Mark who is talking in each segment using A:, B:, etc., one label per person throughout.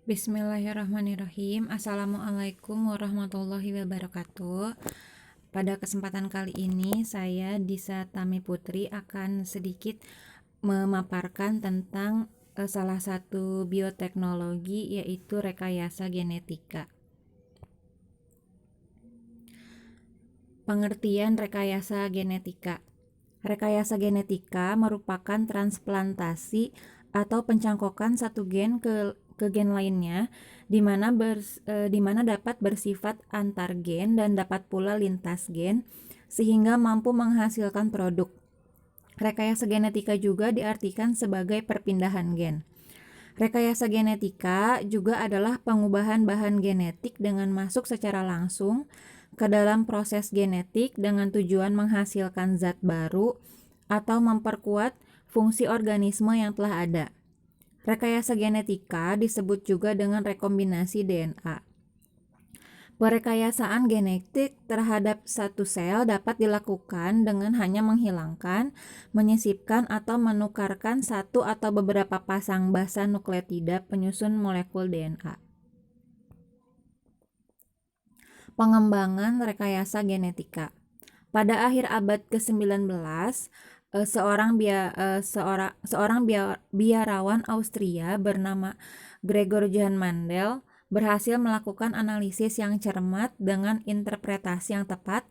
A: Bismillahirrahmanirrahim. Assalamualaikum warahmatullahi wabarakatuh. Pada kesempatan kali ini saya Disa Tami Putri akan sedikit memaparkan tentang salah satu bioteknologi, yaitu rekayasa genetika. Pengertian rekayasa genetika. Rekayasa genetika merupakan transplantasi atau pencangkokan satu gen ke gen lainnya, di mana dapat bersifat antar gen dan dapat pula lintas gen, sehingga mampu menghasilkan produk. Rekayasa genetika juga diartikan sebagai perpindahan gen. Rekayasa genetika juga adalah pengubahan bahan genetik dengan masuk secara langsung ke dalam proses genetik dengan tujuan menghasilkan zat baru atau memperkuat fungsi organisme yang telah ada. Rekayasa genetika disebut juga dengan rekombinasi DNA. Perekayasaan genetik terhadap satu sel dapat dilakukan dengan hanya menghilangkan, menyisipkan, atau menukarkan satu atau beberapa pasang basa nukleotida penyusun molekul DNA. Pengembangan rekayasa genetika. Pada akhir abad ke-19, seorang biarawan Austria bernama Gregor Johann Mendel berhasil melakukan analisis yang cermat dengan interpretasi yang tepat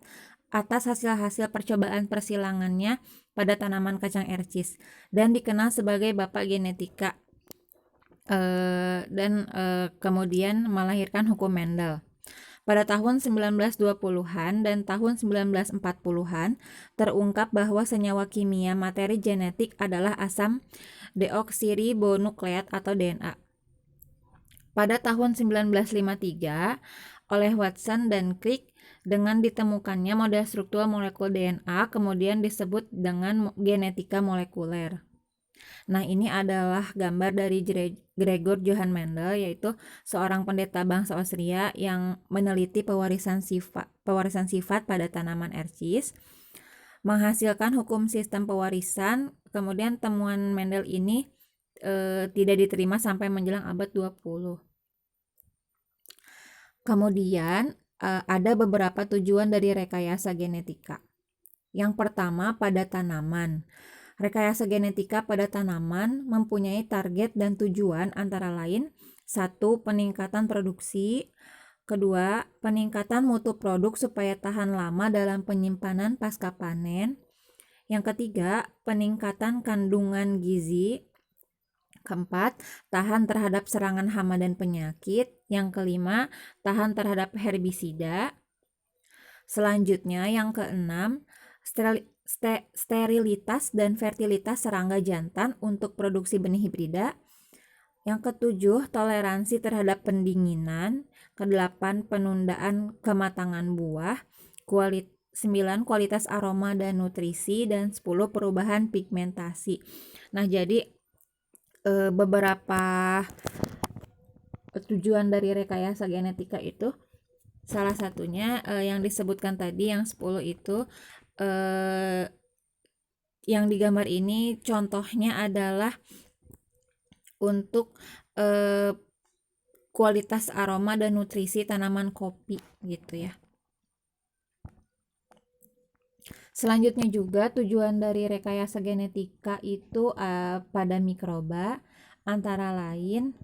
A: atas hasil-hasil percobaan persilangannya pada tanaman kacang ercis, dan dikenal sebagai Bapak Genetika, dan kemudian melahirkan hukum Mendel. Pada tahun 1920-an dan tahun 1940-an terungkap bahwa senyawa kimia materi genetik adalah asam deoksiribonukleat atau DNA. Pada tahun 1953, oleh Watson dan Crick, dengan ditemukannya model struktur molekul DNA kemudian disebut dengan genetika molekuler. Nah, ini adalah gambar dari Gregor Johann Mendel, yaitu seorang pendeta bangsa Austria yang meneliti pewarisan sifat pada tanaman ercis, menghasilkan hukum sistem pewarisan. Kemudian temuan Mendel ini tidak diterima sampai menjelang abad 20. Kemudian ada beberapa tujuan dari rekayasa genetika. Yang pertama, pada tanaman. Rekayasa genetika pada tanaman mempunyai target dan tujuan antara lain: 1. Peningkatan produksi. 2. Peningkatan mutu produk supaya tahan lama dalam penyimpanan pasca panen. Yang ketiga, peningkatan kandungan gizi. 4. Tahan terhadap serangan hama dan penyakit. Yang kelima, tahan terhadap herbisida. Selanjutnya, yang keenam, sterilitas dan fertilitas serangga jantan untuk produksi benih hibrida. Yang ketujuh, toleransi terhadap pendinginan. Kedelapan, penundaan kematangan buah. 9, kualitas aroma dan nutrisi. Dan 10, perubahan pigmentasi. Nah, jadi beberapa tujuan dari rekayasa genetika itu, salah satunya yang disebutkan tadi, yang 10 itu, yang digambar ini contohnya adalah untuk kualitas aroma dan nutrisi tanaman kopi gitu ya. Selanjutnya juga tujuan dari rekayasa genetika itu pada mikroba, antara lain: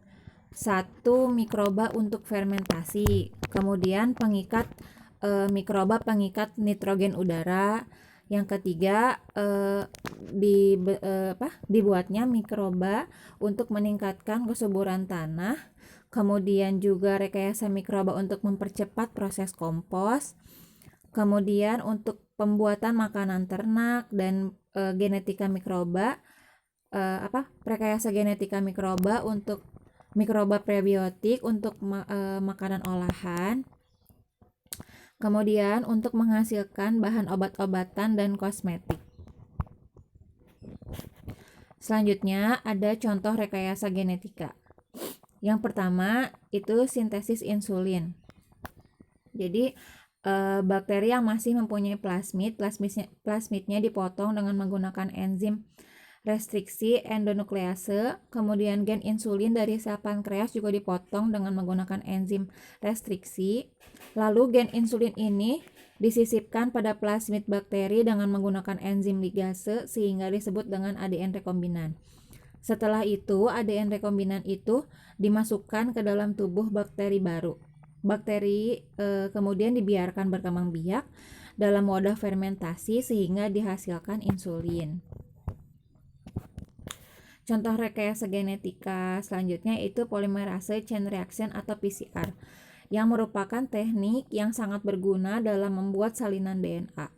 A: 1. Mikroba untuk fermentasi, kemudian pengikat mikroba pengikat nitrogen udara. Yang ketiga, dibuatnya mikroba untuk meningkatkan kesuburan tanah. Kemudian juga rekayasa mikroba untuk mempercepat proses kompos. Kemudian untuk pembuatan makanan ternak dan genetika mikroba, rekayasa genetika mikroba untuk mikroba prebiotik untuk makanan olahan. Kemudian untuk menghasilkan bahan obat-obatan dan kosmetik. Selanjutnya ada contoh rekayasa genetika. Yang pertama itu sintesis insulin. Jadi bakteri yang masih mempunyai plasmidnya dipotong dengan menggunakan enzim restriksi endonuklease, kemudian gen insulin dari sel pankreas juga dipotong dengan menggunakan enzim restriksi. Lalu gen insulin ini disisipkan pada plasmid bakteri dengan menggunakan enzim ligase sehingga disebut dengan ADN rekombinan. Setelah itu, ADN rekombinan itu dimasukkan ke dalam tubuh bakteri baru. Bakteri kemudian dibiarkan berkembang biak dalam wadah fermentasi sehingga dihasilkan insulin. Contoh rekayasa genetika selanjutnya itu polymerase chain reaction atau PCR, yang merupakan teknik yang sangat berguna dalam membuat salinan DNA.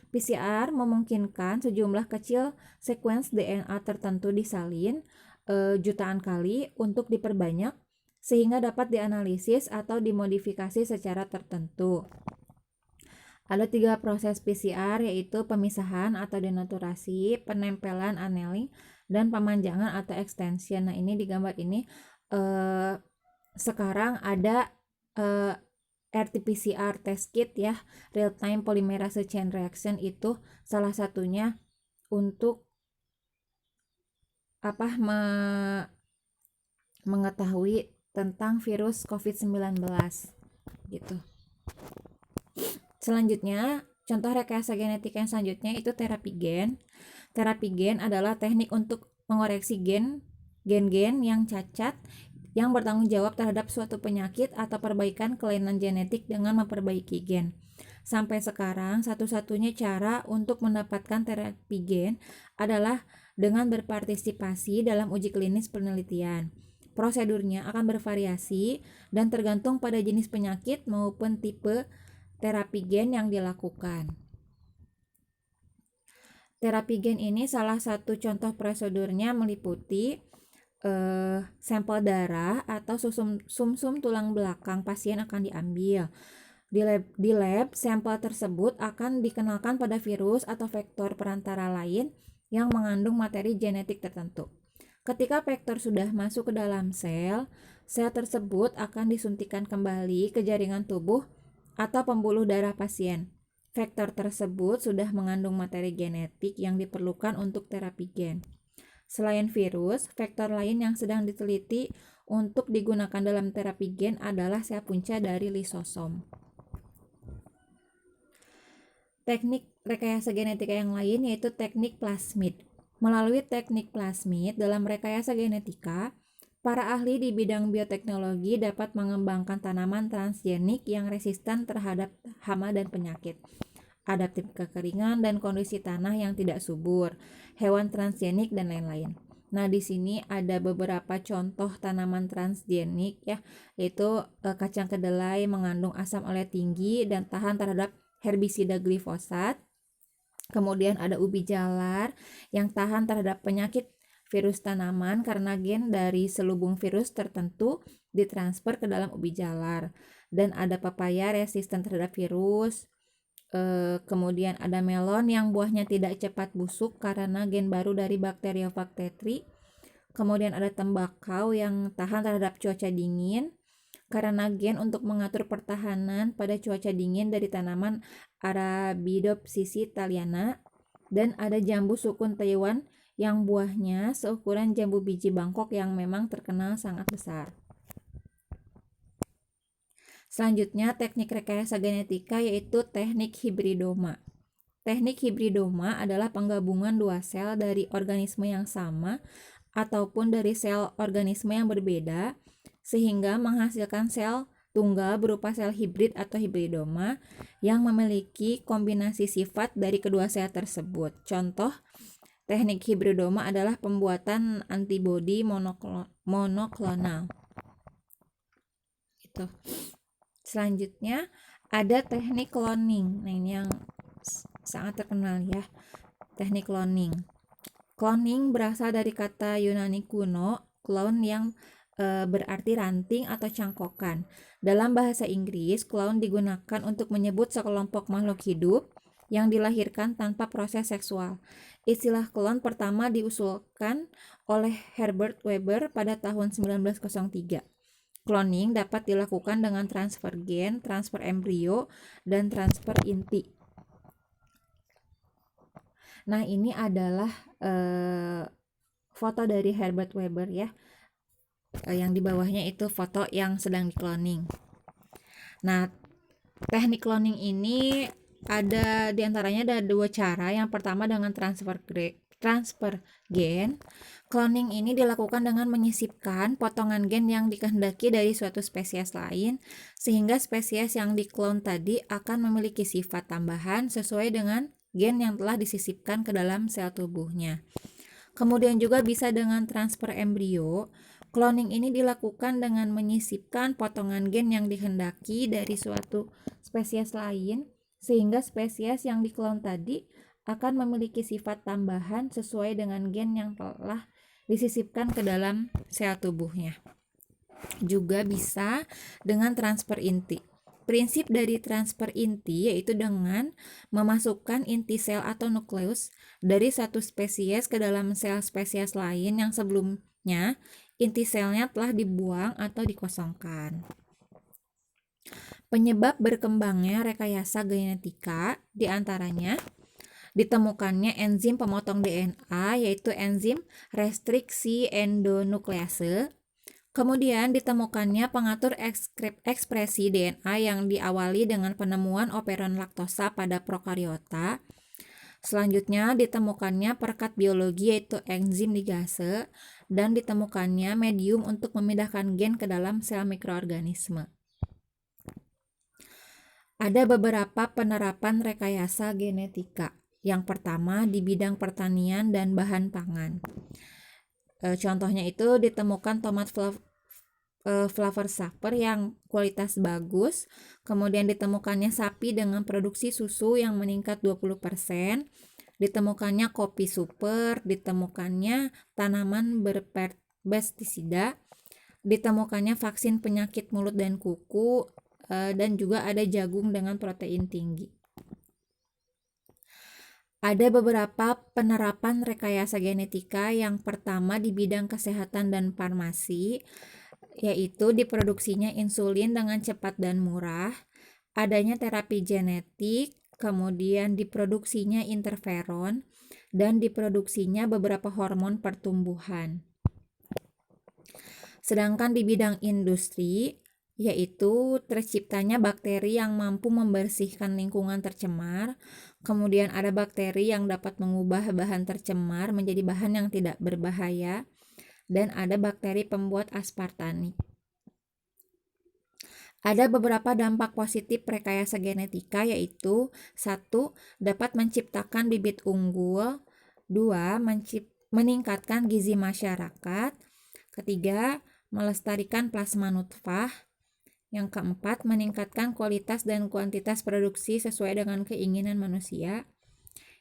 A: PCR memungkinkan sejumlah kecil sekuens DNA tertentu disalin jutaan kali untuk diperbanyak sehingga dapat dianalisis atau dimodifikasi secara tertentu. Ada 3 proses PCR, yaitu pemisahan atau denaturasi, penempelan annealing, dan pemanjangan atau extension. Nah, ini di gambar ini sekarang ada RT-PCR test kit ya, real time polymerase chain reaction, itu salah satunya untuk mengetahui tentang virus COVID-19 gitu. Selanjutnya, contoh rekayasa genetika yang selanjutnya itu terapi gen. Terapi gen adalah teknik untuk mengoreksi gen-gen yang cacat yang bertanggung jawab terhadap suatu penyakit atau perbaikan kelainan genetik dengan memperbaiki gen. Sampai sekarang, satu-satunya cara untuk mendapatkan terapi gen adalah dengan berpartisipasi dalam uji klinis penelitian. Prosedurnya akan bervariasi dan tergantung pada jenis penyakit maupun tipe terapi gen yang dilakukan. Terapi gen ini salah satu contoh prosedurnya meliputi sampel darah atau sumsum tulang belakang pasien akan diambil. Di lab, sampel tersebut akan dikenalkan pada virus atau vektor perantara lain yang mengandung materi genetik tertentu. Ketika vektor sudah masuk ke dalam sel tersebut akan disuntikan kembali ke jaringan tubuh atau pembuluh darah pasien. Vektor tersebut sudah mengandung materi genetik yang diperlukan untuk terapi gen. Selain virus, vektor lain yang sedang diteliti untuk digunakan dalam terapi gen adalah sel punca dari lisosom. Teknik rekayasa genetika yang lain yaitu teknik plasmid. Melalui teknik plasmid dalam rekayasa genetika, para ahli di bidang bioteknologi dapat mengembangkan tanaman transgenik yang resisten terhadap hama dan penyakit, adaptif kekeringan dan kondisi tanah yang tidak subur, hewan transgenik dan lain-lain. Nah, di sini ada beberapa contoh tanaman transgenik ya, yaitu kacang kedelai mengandung asam olet tinggi dan tahan terhadap herbisida glifosat. Kemudian ada ubi jalar yang tahan terhadap penyakit virus tanaman karena gen dari selubung virus tertentu ditransfer ke dalam ubi jalar. Dan ada pepaya resisten terhadap virus. Kemudian ada melon yang buahnya tidak cepat busuk karena gen baru dari Bacterophage tetri. Kemudian ada tembakau yang tahan terhadap cuaca dingin karena gen untuk mengatur pertahanan pada cuaca dingin dari tanaman Arabidopsis thaliana. Dan ada jambu sukun Taiwan yang buahnya seukuran jambu biji Bangkok yang memang terkenal sangat besar. Selanjutnya, teknik rekayasa genetika yaitu teknik hibridoma. Teknik hibridoma adalah penggabungan dua sel dari organisme yang sama ataupun dari sel organisme yang berbeda sehingga menghasilkan sel tunggal berupa sel hibrid atau hibridoma yang memiliki kombinasi sifat dari kedua sel tersebut. Contoh teknik hibridoma adalah pembuatan antibodi monoklonal. Itu. Selanjutnya ada teknik cloning. Nah, ini yang sangat terkenal ya. Teknik cloning. Cloning berasal dari kata Yunani kuno, clone yang berarti ranting atau cangkokan. Dalam bahasa Inggris, clone digunakan untuk menyebut sekelompok makhluk hidup yang dilahirkan tanpa proses seksual. Istilah clone pertama diusulkan oleh Herbert Weber pada tahun 1903. Cloning dapat dilakukan dengan transfer gen, transfer embrio, dan transfer inti. Nah, ini adalah foto dari Herbert Weber ya. Yang di bawahnya itu foto yang sedang di-cloning. Nah, teknik cloning ini ada diantaranya ada dua cara. Yang pertama dengan transfer gen. Cloning ini dilakukan dengan menyisipkan potongan gen yang dikehendaki dari suatu spesies lain, sehingga spesies yang diklon tadi akan memiliki sifat tambahan sesuai dengan gen yang telah disisipkan ke dalam sel tubuhnya. Kemudian juga bisa dengan transfer embrio. Cloning ini dilakukan dengan menyisipkan potongan gen yang dikehendaki dari suatu spesies lain, sehingga spesies yang diklon tadi akan memiliki sifat tambahan sesuai dengan gen yang telah disisipkan ke dalam sel tubuhnya. Juga bisa dengan transfer inti. Prinsip dari transfer inti yaitu dengan memasukkan inti sel atau nukleus dari satu spesies ke dalam sel spesies lain yang sebelumnya inti selnya telah dibuang atau dikosongkan. Penyebab berkembangnya rekayasa genetika diantaranya ditemukannya enzim pemotong DNA yaitu enzim restriksi endonuklease. Kemudian ditemukannya pengatur ekspresi DNA yang diawali dengan penemuan operon laktosa pada prokariota. Selanjutnya ditemukannya perekat biologi yaitu enzim ligase dan ditemukannya medium untuk memindahkan gen ke dalam sel mikroorganisme. Ada beberapa penerapan rekayasa genetika. Yang pertama di bidang pertanian dan bahan pangan. Contohnya itu ditemukan tomat flavor saver yang kualitas bagus, kemudian ditemukannya sapi dengan produksi susu yang meningkat 20%, ditemukannya kopi super, ditemukannya tanaman berpestisida, ditemukannya vaksin penyakit mulut dan kuku, dan juga ada jagung dengan protein tinggi. Ada beberapa penerapan rekayasa genetika. Yang pertama di bidang kesehatan dan farmasi, yaitu diproduksinya insulin dengan cepat dan murah, adanya terapi genetik, kemudian diproduksinya interferon, dan diproduksinya beberapa hormon pertumbuhan. Sedangkan di bidang industri, yaitu terciptanya bakteri yang mampu membersihkan lingkungan tercemar, kemudian ada bakteri yang dapat mengubah bahan tercemar menjadi bahan yang tidak berbahaya, dan ada bakteri pembuat aspartanik. Ada beberapa dampak positif rekayasa genetika yaitu 1. Dapat menciptakan bibit unggul, 2. Meningkatkan gizi masyarakat, 3. Melestarikan plasma nutfah, yang keempat meningkatkan kualitas dan kuantitas produksi sesuai dengan keinginan manusia,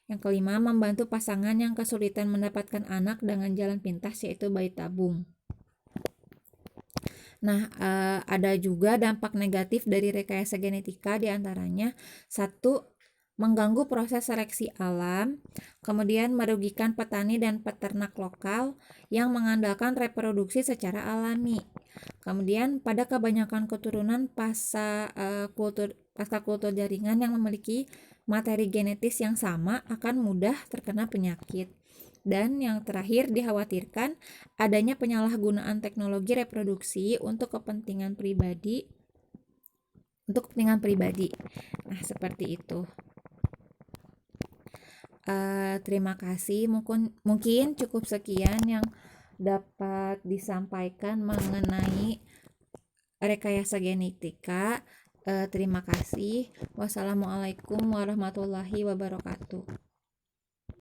A: yang kelima membantu pasangan yang kesulitan mendapatkan anak dengan jalan pintas yaitu bayi tabung. Nah, ada juga dampak negatif dari rekayasa genetika diantaranya 1. Mengganggu proses seleksi alam, kemudian merugikan petani dan peternak lokal yang mengandalkan reproduksi secara alami. Kemudian pada kebanyakan keturunan pasca kultur jaringan yang memiliki materi genetis yang sama akan mudah terkena penyakit. Dan yang terakhir dikhawatirkan adanya penyalahgunaan teknologi reproduksi untuk kepentingan pribadi. Nah, seperti itu. Terima kasih. Mungkin cukup sekian yang dapat disampaikan mengenai rekayasa genetika. Terima kasih. Wassalamualaikum warahmatullahi wabarakatuh.